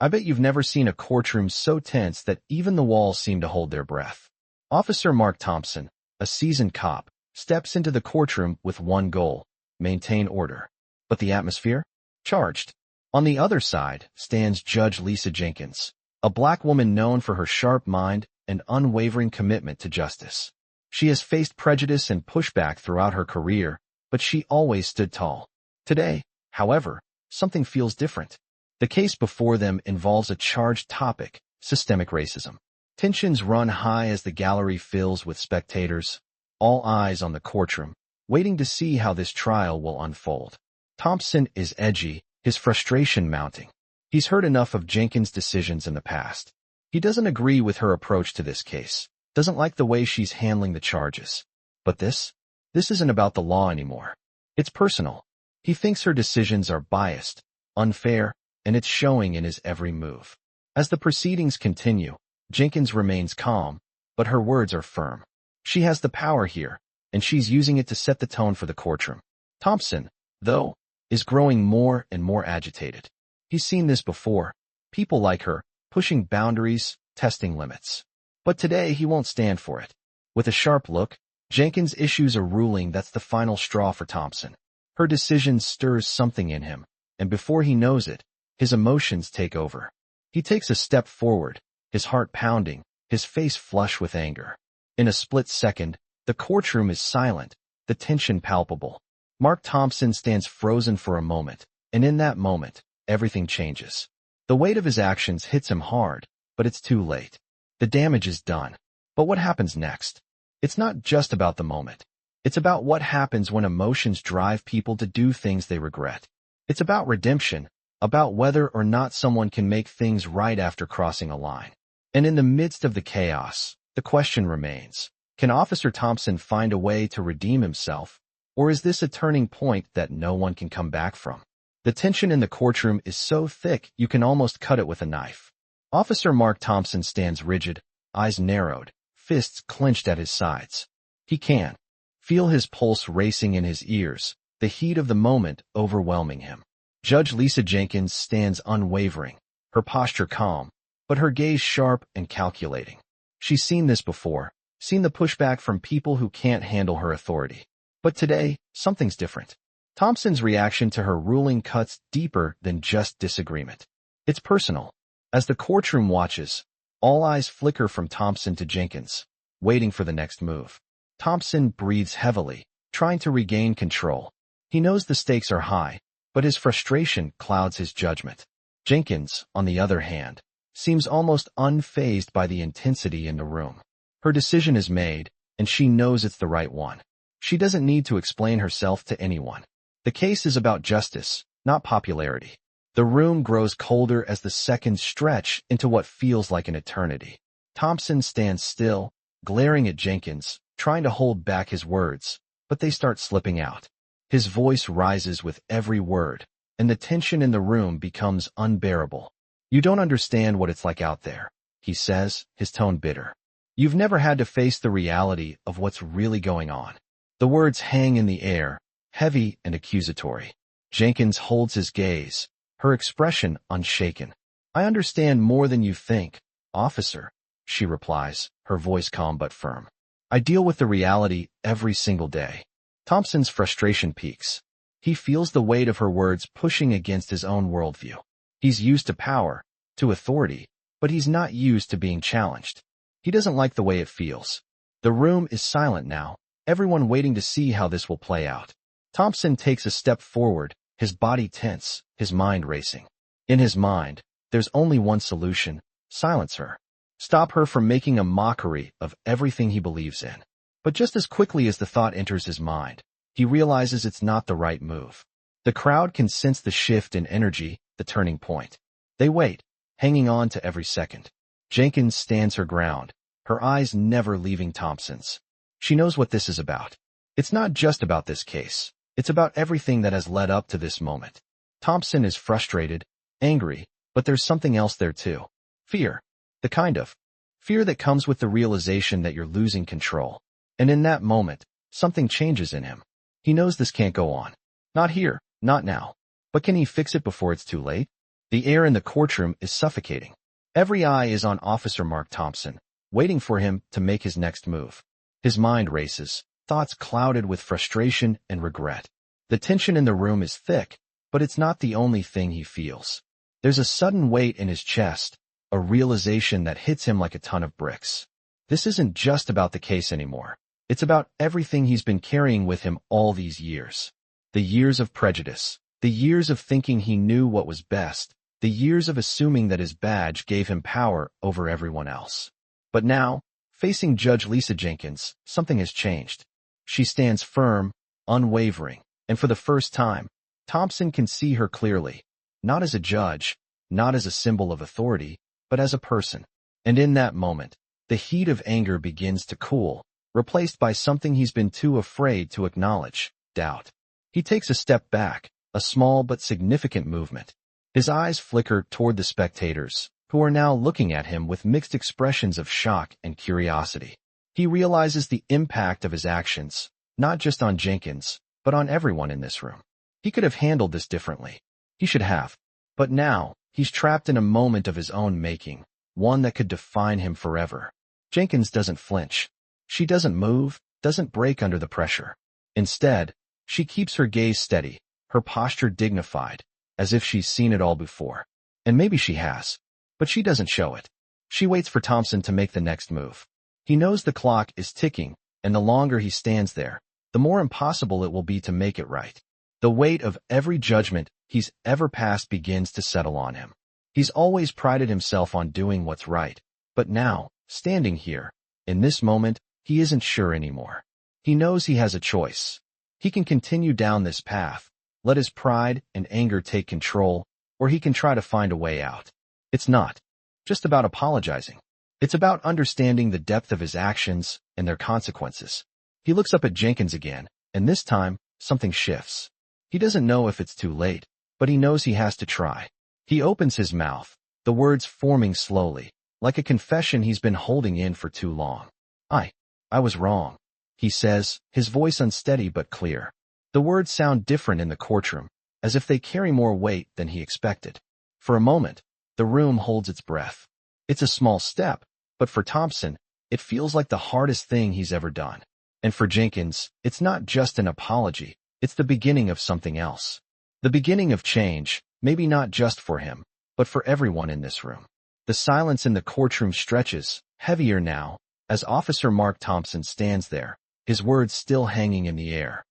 I bet you've never seen a courtroom so tense that even the walls seem to hold their breath. Officer Mark Thompson, a seasoned cop, steps into the courtroom with one goal: maintain order. But the atmosphere? Charged. On the other side stands Judge Lisa Jenkins, a black woman known for her sharp mind and unwavering commitment to justice. She has faced prejudice and pushback throughout her career, but she always stood tall. Today, however, something feels different. The case before them involves a charged topic: systemic racism. Tensions run high as the gallery fills with spectators, all eyes on the courtroom, waiting to see how this trial will unfold. Thompson is edgy, his frustration mounting. He's heard enough of Jenkins' decisions in the past. He doesn't agree with her approach to this case, doesn't like the way she's handling the charges. But this isn't about the law anymore. It's personal. He thinks her decisions are biased, unfair, and it's showing in his every move. As the proceedings continue, Jenkins remains calm, but her words are firm. She has the power here, and she's using it to set the tone for the courtroom. Thompson, though, is growing more and more agitated. He's seen this before. People like her, pushing boundaries, testing limits. But today he won't stand for it. With a sharp look, Jenkins issues a ruling that's the final straw for Thompson. Her decision stirs something in him, and before he knows it, his emotions take over. He takes a step forward, his heart pounding, his face flush with anger. In a split second, the courtroom is silent, the tension palpable. Mark Thompson stands frozen for a moment, and in that moment, everything changes. The weight of his actions hits him hard, but it's too late. The damage is done. But what happens next? It's not just about the moment. It's about what happens when emotions drive people to do things they regret. It's about redemption, about whether or not someone can make things right after crossing a line. And in the midst of the chaos, the question remains: can Officer Thompson find a way to redeem himself, or is this a turning point that no one can come back from? The tension in the courtroom is so thick you can almost cut it with a knife. Officer Mark Thompson stands rigid, eyes narrowed, fists clenched at his sides. He can feel his pulse racing in his ears, the heat of the moment overwhelming him. Judge Lisa Jenkins stands unwavering, her posture calm, but her gaze sharp and calculating. She's seen this before, seen the pushback from people who can't handle her authority. But today, something's different. Thompson's reaction to her ruling cuts deeper than just disagreement. It's personal. As the courtroom watches, all eyes flicker from Thompson to Jenkins, waiting for the next move. Thompson breathes heavily, trying to regain control. He knows the stakes are high, but his frustration clouds his judgment. Jenkins, on the other hand, seems almost unfazed by the intensity in the room. Her decision is made, and she knows it's the right one. She doesn't need to explain herself to anyone. The case is about justice, not popularity. The room grows colder as the seconds stretch into what feels like an eternity. Thompson stands still, glaring at Jenkins, trying to hold back his words, but they start slipping out. His voice rises with every word, and the tension in the room becomes unbearable. "You don't understand what it's like out there," he says, his tone bitter. "You've never had to face the reality of what's really going on." The words hang in the air, heavy and accusatory. Jenkins holds his gaze, her expression unshaken. "I understand more than you think, officer," she replies, her voice calm but firm. "I deal with the reality every single day." Thompson's frustration peaks. He feels the weight of her words pushing against his own worldview. He's used to power, to authority, but he's not used to being challenged. He doesn't like the way it feels. The room is silent now, everyone waiting to see how this will play out. Thompson takes a step forward, his body tense, his mind racing. In his mind, there's only one solution: silence her. Stop her from making a mockery of everything he believes in. But just as quickly as the thought enters his mind, he realizes it's not the right move. The crowd can sense the shift in energy, the turning point. They wait, hanging on to every second. Jenkins stands her ground, her eyes never leaving Thompson's. She knows what this is about. It's not just about this case. It's about everything that has led up to this moment. Thompson is frustrated, angry, but there's something else there too. Fear. The kind of fear that comes with the realization that you're losing control. And in that moment, something changes in him. He knows this can't go on. Not here, not now. But can he fix it before it's too late? The air in the courtroom is suffocating. Every eye is on Officer Mark Thompson, waiting for him to make his next move. His mind races, thoughts clouded with frustration and regret. The tension in the room is thick, but it's not the only thing he feels. There's a sudden weight in his chest, a realization that hits him like a ton of bricks. This isn't just about the case anymore. It's about everything he's been carrying with him all these years. The years of prejudice, the years of thinking he knew what was best, the years of assuming that his badge gave him power over everyone else. But now, facing Judge Lisa Jenkins, something has changed. She stands firm, unwavering, and for the first time, Thompson can see her clearly, not as a judge, not as a symbol of authority, but as a person. And in that moment, the heat of anger begins to cool, replaced by something he's been too afraid to acknowledge: doubt. He takes a step back, a small but significant movement. His eyes flicker toward the spectators, who are now looking at him with mixed expressions of shock and curiosity. He realizes the impact of his actions, not just on Jenkins, but on everyone in this room. He could have handled this differently. He should have. But now, he's trapped in a moment of his own making, one that could define him forever. Jenkins doesn't flinch. She doesn't move, doesn't break under the pressure. Instead, she keeps her gaze steady, her posture dignified, as if she's seen it all before. And maybe she has. But she doesn't show it. She waits for Thompson to make the next move. He knows the clock is ticking, and the longer he stands there, the more impossible it will be to make it right. The weight of every judgment he's ever passed begins to settle on him. He's always prided himself on doing what's right, but now, standing here, in this moment, he isn't sure anymore. He knows he has a choice. He can continue down this path, let his pride and anger take control, or he can try to find a way out. It's not just about apologizing. It's about understanding the depth of his actions and their consequences. He looks up at Jenkins again, and this time, something shifts. He doesn't know if it's too late, but he knows he has to try. He opens his mouth, the words forming slowly, like a confession he's been holding in for too long. I was wrong, he says, his voice unsteady but clear. The words sound different in the courtroom, as if they carry more weight than he expected. For a moment, the room holds its breath. It's a small step, but for Thompson, it feels like the hardest thing he's ever done. And for Jenkins, it's not just an apology, it's the beginning of something else. The beginning of change, maybe not just for him, but for everyone in this room. The silence in the courtroom stretches, heavier now, as Officer Mark Thompson stands there, his words still hanging in the air.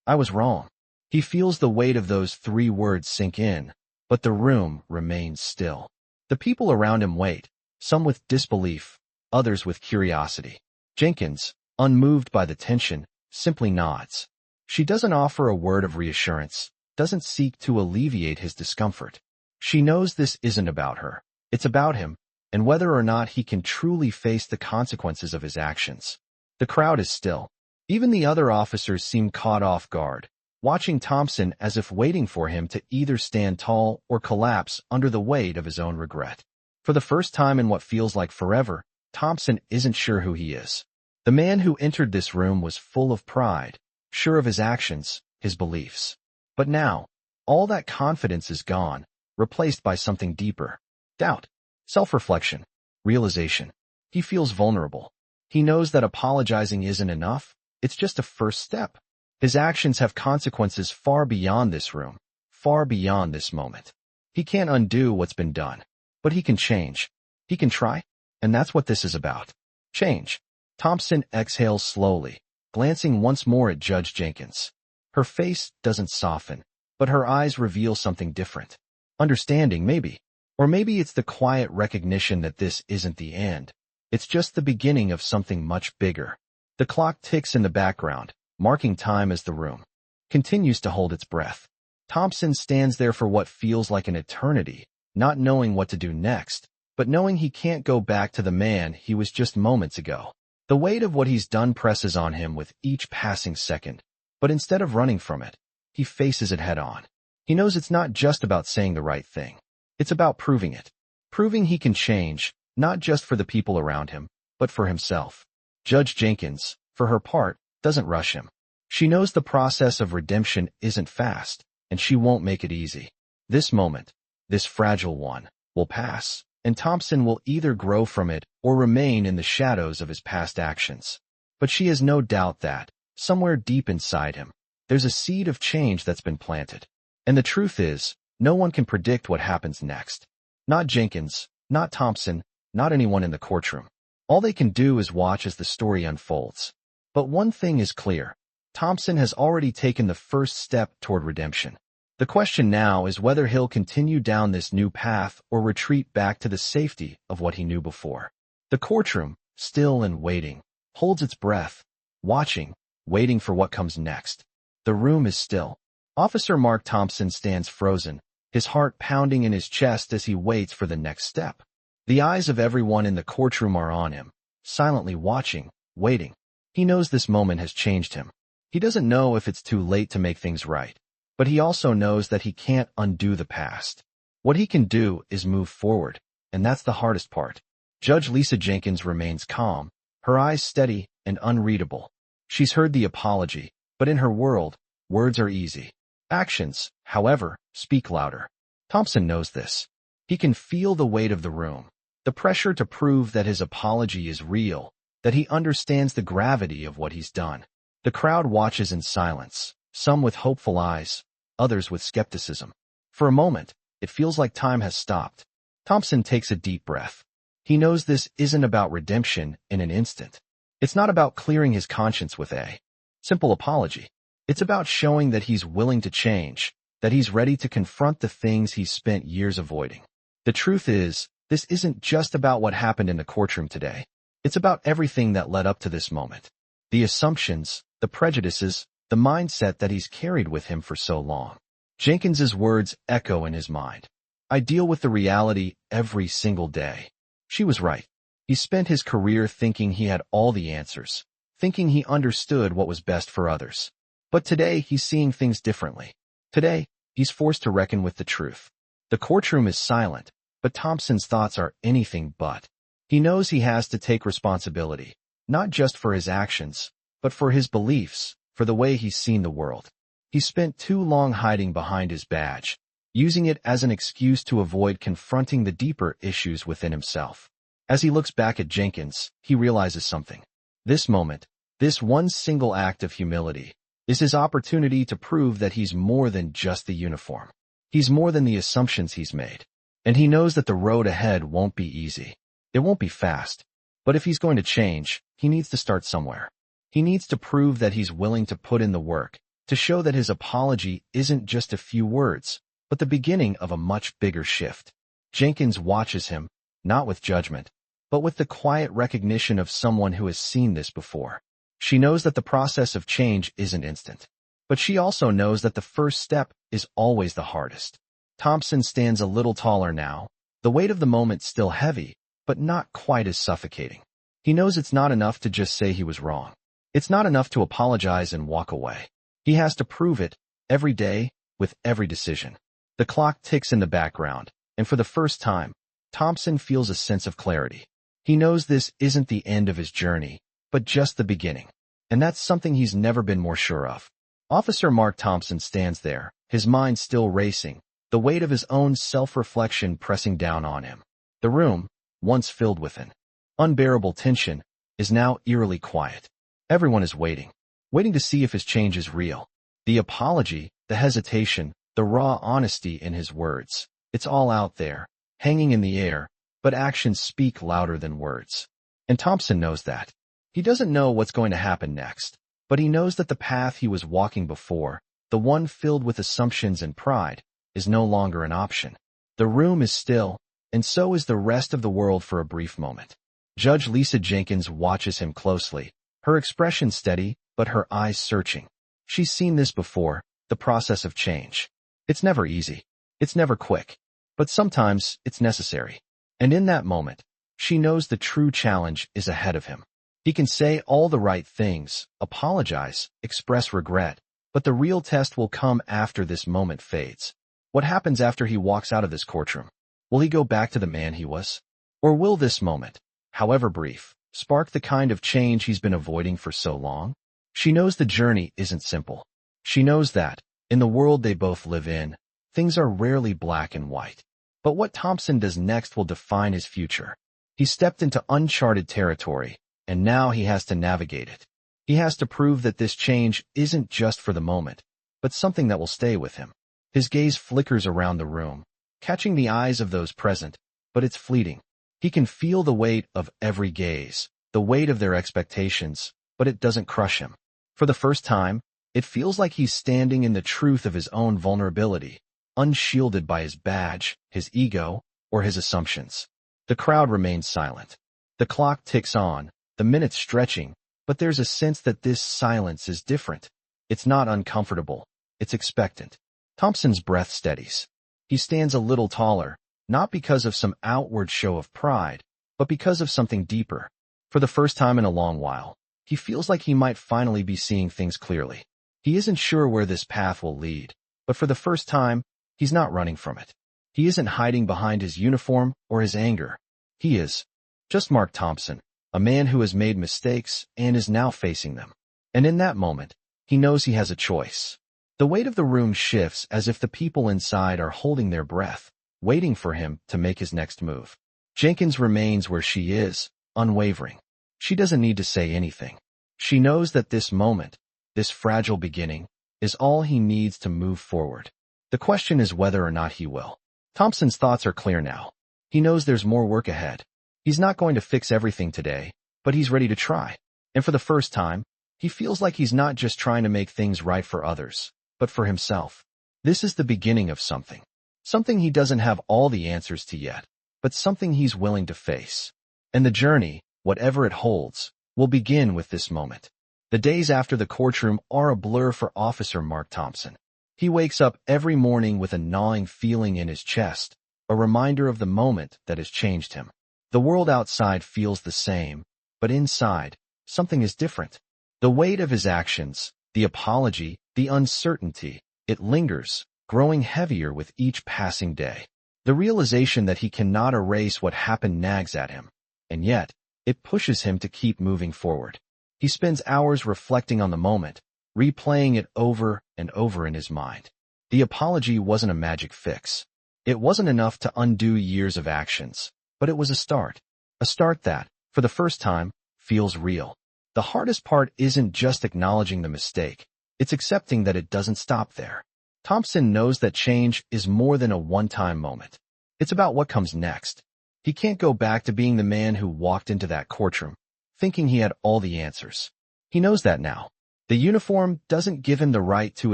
I was wrong. He feels the weight of those 3 words sink in, but the room remains still. The people around him wait, some with disbelief, others with curiosity. Jenkins, unmoved by the tension, simply nods. She doesn't offer a word of reassurance, doesn't seek to alleviate his discomfort. She knows this isn't about her. It's about him, and whether or not he can truly face the consequences of his actions. The crowd is still. Even the other officers seem caught off guard, watching Thompson as if waiting for him to either stand tall or collapse under the weight of his own regret. For the first time in what feels like forever, Thompson isn't sure who he is. The man who entered this room was full of pride, sure of his actions, his beliefs. But now, all that confidence is gone, replaced by something deeper. Doubt, self-reflection, realization. He feels vulnerable. He knows that apologizing isn't enough. It's just a first step. His actions have consequences far beyond this room, far beyond this moment. He can't undo what's been done, but he can change. He can try, and that's what this is about. Change. Thompson exhales slowly, glancing once more at Judge Jenkins. Her face doesn't soften, but her eyes reveal something different. Understanding, maybe. Or maybe it's the quiet recognition that this isn't the end. It's just the beginning of something much bigger. The clock ticks in the background, marking time as the room continues to hold its breath. Thompson stands there for what feels like an eternity, not knowing what to do next, but knowing he can't go back to the man he was just moments ago. The weight of what he's done presses on him with each passing second, but instead of running from it, he faces it head on. He knows it's not just about saying the right thing. It's about proving it. Proving he can change, not just for the people around him, but for himself. Judge Jenkins, for her part, doesn't rush him. She knows the process of redemption isn't fast, and she won't make it easy. This moment, This fragile one will pass, and Thompson will either grow from it or remain in the shadows of his past actions. But she has no doubt that, somewhere deep inside him, there's a seed of change that's been planted. And the truth is, no one can predict what happens next. Not Jenkins, not Thompson, not anyone in the courtroom. All they can do is watch as the story unfolds. But one thing is clear. Thompson has already taken the first step toward redemption. The question now is whether he'll continue down this new path or retreat back to the safety of what he knew before. The courtroom, still and waiting, holds its breath, watching, waiting for what comes next. The room is still. Officer Mark Thompson stands frozen, his heart pounding in his chest as he waits for the next step. The eyes of everyone in the courtroom are on him, silently watching, waiting. He knows this moment has changed him. He doesn't know if it's too late to make things right, but he also knows that he can't undo the past. What he can do is move forward, and that's the hardest part. Judge Lisa Jenkins remains calm, her eyes steady and unreadable. She's heard the apology, but in her world, words are easy. Actions, however, speak louder. Thompson knows this. He can feel the weight of the room, the pressure to prove that his apology is real, that he understands the gravity of what he's done. The crowd watches in silence, some with hopeful eyes, others with skepticism. For a moment, it feels like time has stopped. Thompson takes a deep breath. He knows this isn't about redemption in an instant. It's not about clearing his conscience with a simple apology. It's about showing that he's willing to change, that he's ready to confront the things he's spent years avoiding. The truth is, this isn't just about what happened in the courtroom today. It's about everything that led up to this moment. The assumptions, the prejudices, the mindset that he's carried with him for so long. Jenkins's words echo in his mind. I deal with the reality every single day. She was right. He spent his career thinking he had all the answers, thinking he understood what was best for others. But today, he's seeing things differently. Today, he's forced to reckon with the truth. The courtroom is silent, but Thompson's thoughts are anything but. He knows he has to take responsibility, not just for his actions, but for his beliefs, for the way he's seen the world. He spent too long hiding behind his badge, using it as an excuse to avoid confronting the deeper issues within himself. As he looks back at Jenkins, he realizes something. This moment, this one single act of humility, is his opportunity to prove that he's more than just the uniform. He's more than the assumptions he's made. And he knows that the road ahead won't be easy. It won't be fast. But if he's going to change, he needs to start somewhere. He needs to prove that he's willing to put in the work, to show that his apology isn't just a few words, but the beginning of a much bigger shift. Jenkins watches him, not with judgment, but with the quiet recognition of someone who has seen this before. She knows that the process of change isn't instant. But she also knows that the first step is always the hardest. Thompson stands a little taller now, the weight of the moment still heavy, but not quite as suffocating. He knows it's not enough to just say he was wrong. It's not enough to apologize and walk away. He has to prove it, every day, with every decision. The clock ticks in the background, and for the first time, Thompson feels a sense of clarity. He knows this isn't the end of his journey, but just the beginning. And that's something he's never been more sure of. Officer Mark Thompson stands there, his mind still racing, the weight of his own self-reflection pressing down on him. The room, once filled with an unbearable tension, is now eerily quiet. Everyone is waiting to see if his change is real. The apology, the hesitation, the raw honesty in his words. It's all out there, hanging in the air, but actions speak louder than words. And Thompson knows that. He doesn't know what's going to happen next, but he knows that the path he was walking before, the one filled with assumptions and pride, is no longer an option. The room is still, and so is the rest of the world for a brief moment. Judge Lisa Jenkins watches him closely, her expression steady, but her eyes searching. She's seen this before, the process of change. It's never easy. It's never quick. But sometimes it's necessary. And in that moment, she knows the true challenge is ahead of him. He can say all the right things, apologize, express regret, but the real test will come after this moment fades. What happens after he walks out of this courtroom? Will he go back to the man he was? Or will this moment, however brief, spark the kind of change he's been avoiding for so long? She knows the journey isn't simple. She knows that, in the world they both live in, things are rarely black and white. But what Thompson does next will define his future. He stepped into uncharted territory, and now he has to navigate it. He has to prove that this change isn't just for the moment, but something that will stay with him. His gaze flickers around the room, catching the eyes of those present, but it's fleeting. He can feel the weight of every gaze, the weight of their expectations, but it doesn't crush him. For the first time, it feels like he's standing in the truth of his own vulnerability, unshielded by his badge, his ego, or his assumptions. The crowd remains silent. The clock ticks on, the minutes stretching, but there's a sense that this silence is different. It's not uncomfortable, it's expectant. Thompson's breath steadies. He stands a little taller, not because of some outward show of pride, but because of something deeper. For the first time in a long while, he feels like he might finally be seeing things clearly. He isn't sure where this path will lead, but for the first time, he's not running from it. He isn't hiding behind his uniform or his anger. He is just Mark Thompson, a man who has made mistakes and is now facing them. And in that moment, he knows he has a choice. The weight of the room shifts as if the people inside are holding their breath, waiting for him to make his next move. Jenkins remains where she is, unwavering. She doesn't need to say anything. She knows that this moment, this fragile beginning, is all he needs to move forward. The question is whether or not he will. Thompson's thoughts are clear now. He knows there's more work ahead. He's not going to fix everything today, but he's ready to try. And for the first time, he feels like he's not just trying to make things right for others, but for himself. This is the beginning of something. Something he doesn't have all the answers to yet, but something he's willing to face. And the journey, whatever it holds, will begin with this moment. The days after the courtroom are a blur for Officer Mark Thompson. He wakes up every morning with a gnawing feeling in his chest, a reminder of the moment that has changed him. The world outside feels the same, but inside, something is different. The weight of his actions, the apology, the uncertainty, it lingers, growing heavier with each passing day. The realization that he cannot erase what happened nags at him, and yet, it pushes him to keep moving forward. He spends hours reflecting on the moment, replaying it over and over in his mind. The apology wasn't a magic fix. It wasn't enough to undo years of actions, but it was a start. A start that, for the first time, feels real. The hardest part isn't just acknowledging the mistake, it's accepting that it doesn't stop there. Thompson knows that change is more than a one-time moment. It's about what comes next. He can't go back to being the man who walked into that courtroom, thinking he had all the answers. He knows that now. The uniform doesn't give him the right to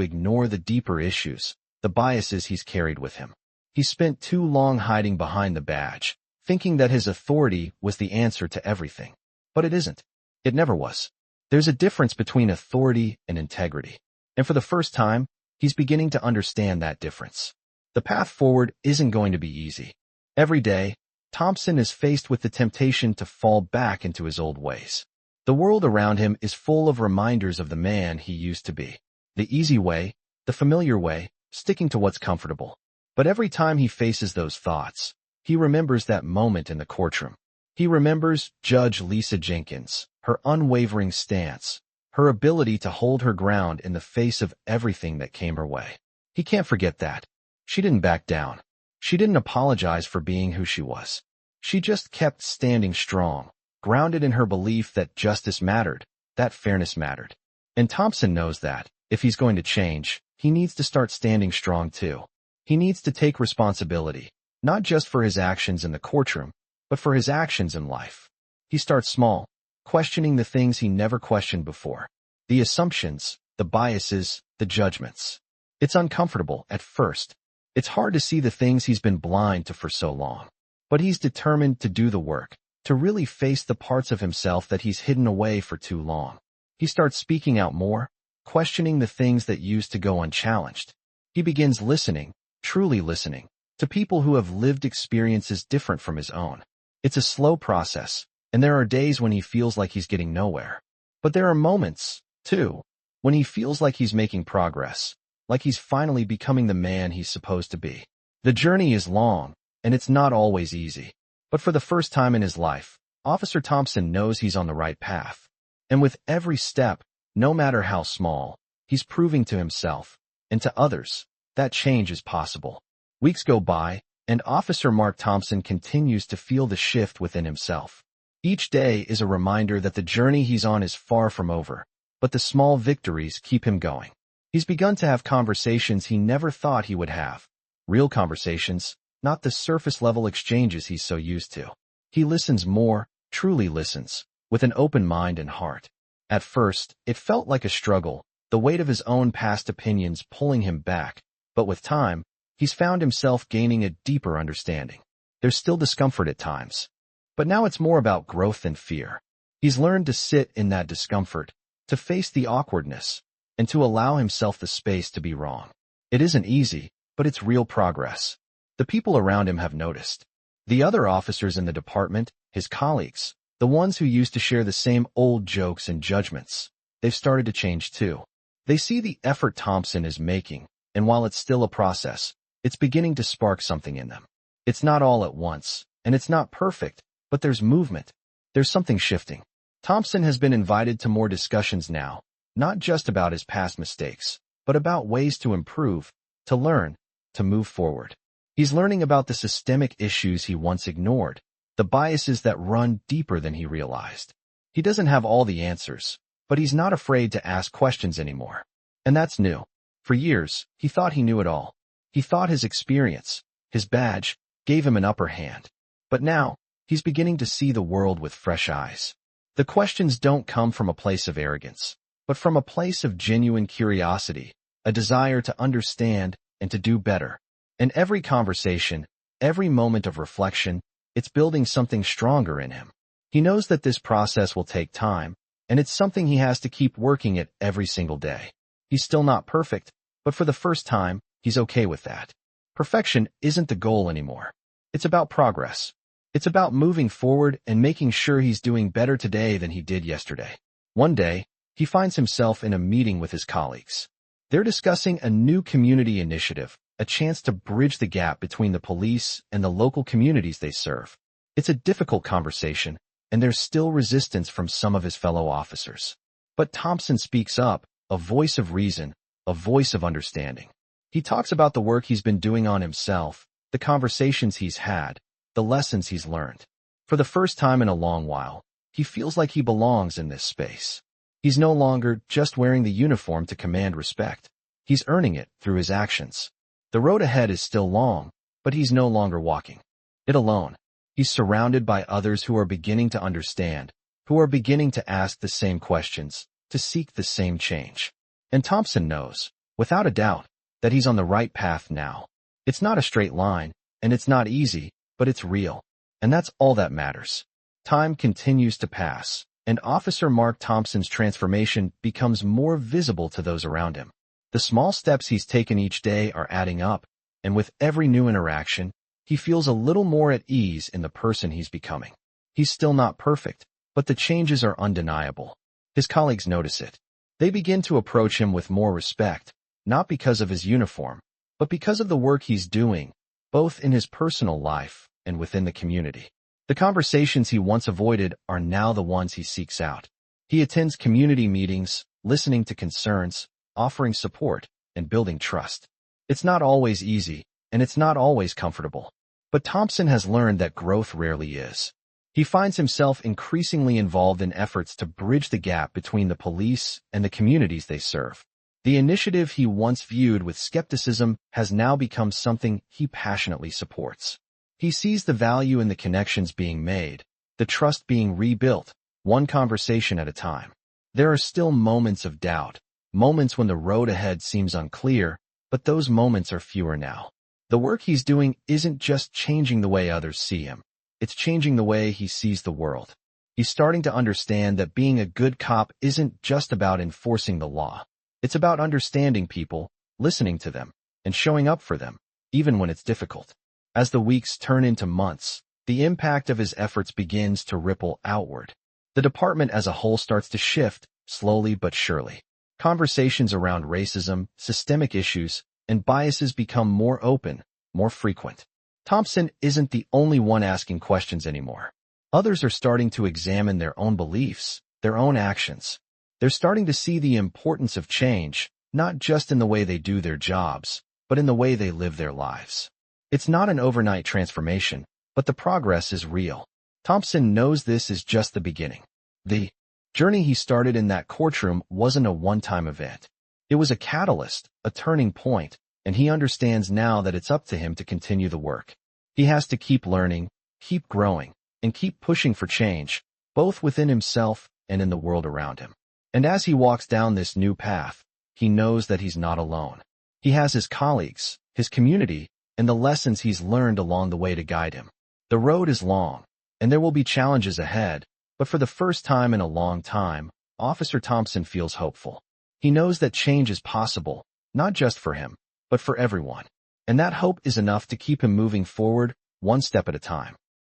ignore the deeper issues, the biases he's carried with him. He spent too long hiding behind the badge, thinking that his authority was the answer to everything. But it isn't. It never was. There's a difference between authority and integrity. And for the first time, he's beginning to understand that difference. The path forward isn't going to be easy. Every day, Thompson is faced with the temptation to fall back into his old ways. The world around him is full of reminders of the man he used to be. The easy way, the familiar way, sticking to what's comfortable. But every time he faces those thoughts, he remembers that moment in the courtroom. He remembers Judge Lisa Jenkins, her unwavering stance, her ability to hold her ground in the face of everything that came her way. He can't forget that. She didn't back down. She didn't apologize for being who she was. She just kept standing strong, grounded in her belief that justice mattered, that fairness mattered. And Thompson knows that, if he's going to change, he needs to start standing strong too. He needs to take responsibility, not just for his actions in the courtroom, but for his actions in life. He starts small, questioning the things he never questioned before. The assumptions, the biases, the judgments. It's uncomfortable at first. It's hard to see the things he's been blind to for so long. But he's determined to do the work, to really face the parts of himself that he's hidden away for too long. He starts speaking out more, questioning the things that used to go unchallenged. He begins listening, truly listening, to people who have lived experiences different from his own. It's a slow process, and there are days when he feels like he's getting nowhere. But there are moments, too, when he feels like he's making progress, like he's finally becoming the man he's supposed to be. The journey is long, and it's not always easy. But for the first time in his life, Officer Thompson knows he's on the right path. And with every step, no matter how small, he's proving to himself, and to others, that change is possible. Weeks go by, And Officer Mark Thompson continues to feel the shift within himself. Each day is a reminder that the journey he's on is far from over, but the small victories keep him going. He's begun to have conversations he never thought he would have. Real conversations, not the surface-level exchanges he's so used to. He listens more, truly listens, with an open mind and heart. At first, it felt like a struggle, the weight of his own past opinions pulling him back, but with time, he's found himself gaining a deeper understanding. There's still discomfort at times, but now it's more about growth than fear. He's learned to sit in that discomfort, to face the awkwardness, and to allow himself the space to be wrong. It isn't easy, but it's real progress. The people around him have noticed. The other officers in the department, his colleagues, the ones who used to share the same old jokes and judgments, they've started to change too. They see the effort Thompson is making, and while it's still a process, it's beginning to spark something in them. It's not all at once, and it's not perfect, but there's movement. There's something shifting. Thompson has been invited to more discussions now, not just about his past mistakes, but about ways to improve, to learn, to move forward. He's learning about the systemic issues he once ignored, the biases that run deeper than he realized. He doesn't have all the answers, but he's not afraid to ask questions anymore. And that's new. For years, he thought he knew it all. He thought his experience, his badge, gave him an upper hand. But now, he's beginning to see the world with fresh eyes. The questions don't come from a place of arrogance, but from a place of genuine curiosity, a desire to understand and to do better. And every conversation, every moment of reflection, it's building something stronger in him. He knows that this process will take time, and it's something he has to keep working at every single day. He's still not perfect, but for the first time, he's okay with that. Perfection isn't the goal anymore. It's about progress. It's about moving forward and making sure he's doing better today than he did yesterday. One day, he finds himself in a meeting with his colleagues. They're discussing a new community initiative, a chance to bridge the gap between the police and the local communities they serve. It's a difficult conversation, and there's still resistance from some of his fellow officers. But Thompson speaks up, a voice of reason, a voice of understanding. He talks about the work he's been doing on himself, the conversations he's had, the lessons he's learned. For the first time in a long while, he feels like he belongs in this space. He's no longer just wearing the uniform to command respect. He's earning it through his actions. The road ahead is still long, but he's no longer walking it alone. He's surrounded by others who are beginning to understand, who are beginning to ask the same questions, to seek the same change. And Thompson knows, without a doubt, that he's on the right path now. It's not a straight line, and it's not easy, but it's real. And that's all that matters. Time continues to pass, and Officer Mark Thompson's transformation becomes more visible to those around him. The small steps he's taken each day are adding up, and with every new interaction, he feels a little more at ease in the person he's becoming. He's still not perfect, but the changes are undeniable. His colleagues notice it. They begin to approach him with more respect, not because of his uniform, but because of the work he's doing, both in his personal life and within the community. The conversations he once avoided are now the ones he seeks out. He attends community meetings, listening to concerns, offering support, and building trust. It's not always easy, and it's not always comfortable. But Thompson has learned that growth rarely is. He finds himself increasingly involved in efforts to bridge the gap between the police and the communities they serve. The initiative he once viewed with skepticism has now become something he passionately supports. He sees the value in the connections being made, the trust being rebuilt, one conversation at a time. There are still moments of doubt, moments when the road ahead seems unclear, but those moments are fewer now. The work he's doing isn't just changing the way others see him. It's changing the way he sees the world. He's starting to understand that being a good cop isn't just about enforcing the law. It's about understanding people, listening to them, and showing up for them, even when it's difficult. As the weeks turn into months, the impact of his efforts begins to ripple outward. The department as a whole starts to shift, slowly but surely. Conversations around racism, systemic issues, and biases become more open, more frequent. Thompson isn't the only one asking questions anymore. Others are starting to examine their own beliefs, their own actions. They're starting to see the importance of change, not just in the way they do their jobs, but in the way they live their lives. It's not an overnight transformation, but the progress is real. Thompson knows this is just the beginning. The journey he started in that courtroom wasn't a one-time event. It was a catalyst, a turning point, and he understands now that it's up to him to continue the work. He has to keep learning, keep growing, and keep pushing for change, both within himself and in the world around him. And as he walks down this new path, he knows that he's not alone. He has his colleagues, his community, and the lessons he's learned along the way to guide him. The road is long, and there will be challenges ahead, but for the first time in a long time, Officer Thompson feels hopeful. He knows that change is possible, not just for him, but for everyone. And that hope is enough to keep him moving forward, one step at a time.